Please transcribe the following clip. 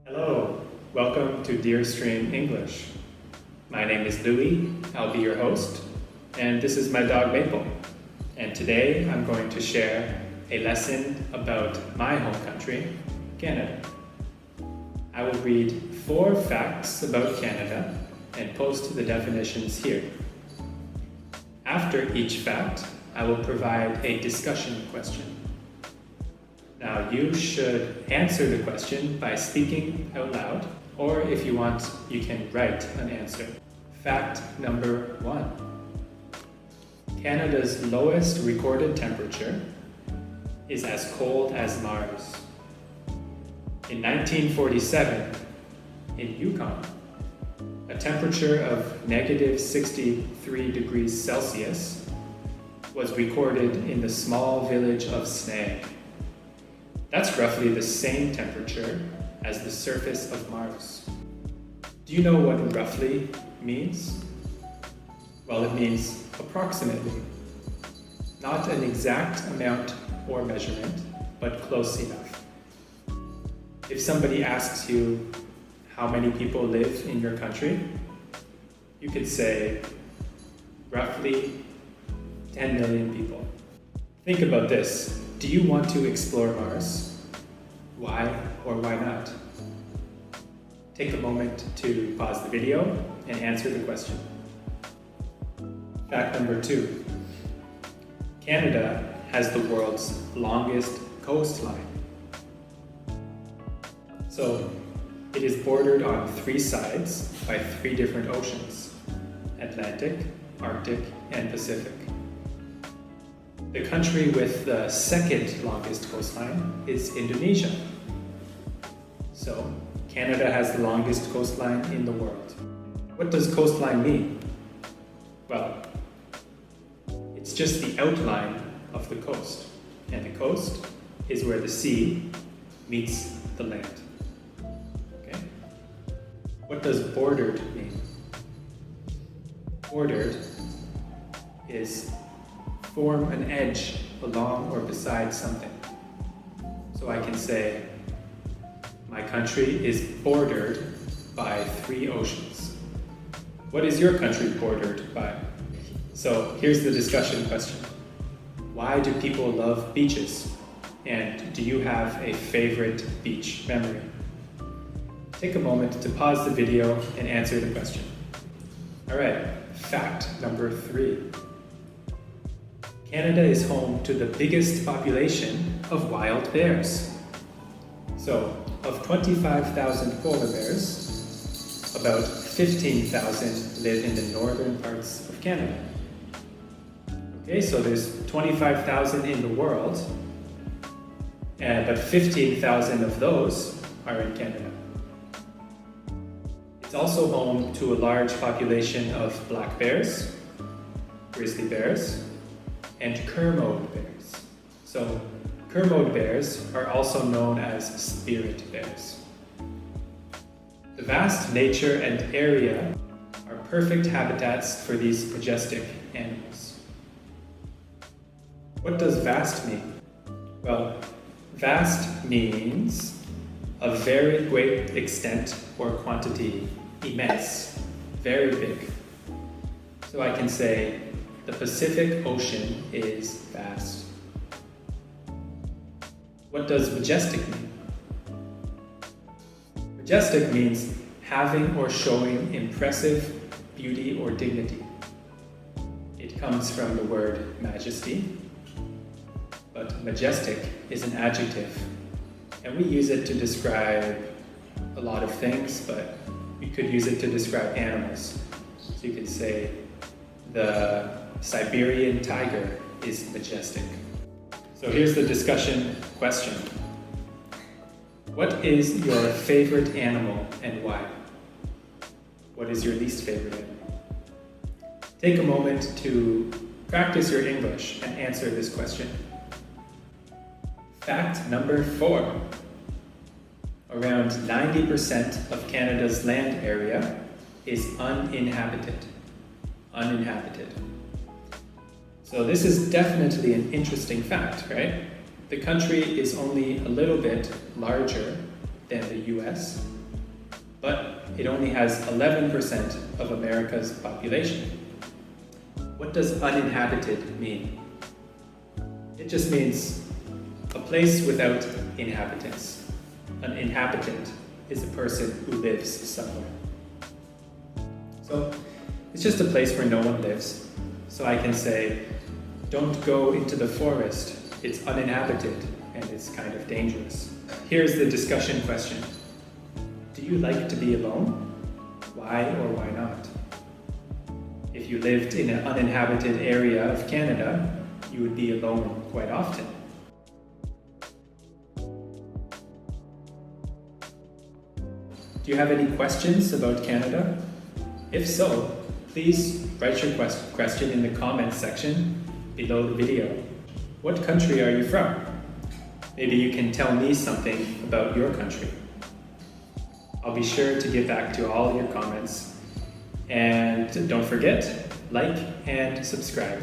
Hello, welcome to Deerstream English. My name is Louis, I'll be your host, and this is my dog Maple. And today I'm going to share a lesson about my home country, Canada. I will read 4 facts about Canada and post the definitions here. After each fact, I will provide a discussion question. Now you should answer the question by speaking out loud, or if you want, you can write an answer. Fact number 1. Canada's lowest recorded temperature is as cold as Mars. In 1947, in Yukon, a temperature of negative 63 degrees Celsius was recorded in the small village of Snag. That's roughly the same temperature as the surface of Mars. Do you know what roughly means? Well, it means approximately. Not an exact amount or measurement, but close enough. If somebody asks you how many people live in your country, you could say roughly 10 million people. Think about this. Do you want to explore Mars? Why or why not? Take a moment to pause the video and answer the question. Fact number 2. Canada has the world's longest coastline. So, it is bordered on 3 sides by 3 different oceans: Atlantic, Arctic, and Pacific. The country with the second longest coastline is Indonesia. So, Canada has the longest coastline in the world. What does coastline mean? Well, it's just the outline of the coast. And the coast is where the sea meets the land. Okay? What does bordered mean? Bordered is form an edge along or beside something. So I can say, my country is bordered by 3 oceans. What is your country bordered by? So here's the discussion question. Why do people love beaches? And do you have a favorite beach memory? Take a moment to pause the video and answer the question. Alright, fact number 3. Canada is home to the biggest population of wild bears. So, of 25,000 polar bears, about 15,000 live in the northern parts of Canada. Okay, so there's 25,000 in the world, but 15,000 of those are in Canada. It's also home to a large population of black bears, grizzly bears, and Kermode bears. So, Kermode bears are also known as spirit bears. The vast nature and area are perfect habitats for these majestic animals. What does vast mean? Well, vast means a very great extent or quantity, immense, very big. So I can say the Pacific Ocean is vast. What does majestic mean? Majestic means having or showing impressive beauty or dignity. It comes from the word majesty, but majestic is an adjective, and we use it to describe a lot of things, but we could use it to describe animals. So you could say the Siberian tiger is majestic. So here's the discussion question. What is your favorite animal and why? What is your least favorite animal? Take a moment to practice your English and answer this question. Fact number 4. Around 90% of Canada's land area is uninhabited. Uninhabited. So this is definitely an interesting fact, right? The country is only a little bit larger than the US, but it only has 11% of America's population. What does uninhabited mean? It just means a place without inhabitants. An inhabitant is a person who lives somewhere. So it's just a place where no one lives. So I can say, don't go into the forest. It's uninhabited and it's kind of dangerous. Here's the discussion question. Do you like to be alone? Why or why not? If you lived in an uninhabited area of Canada, you would be alone quite often. Do you have any questions about Canada? If so, please write your question in the comments section below the video. What country are you from? Maybe you can tell me something about your country. I'll be sure to get back to all your comments. And don't forget, like and subscribe.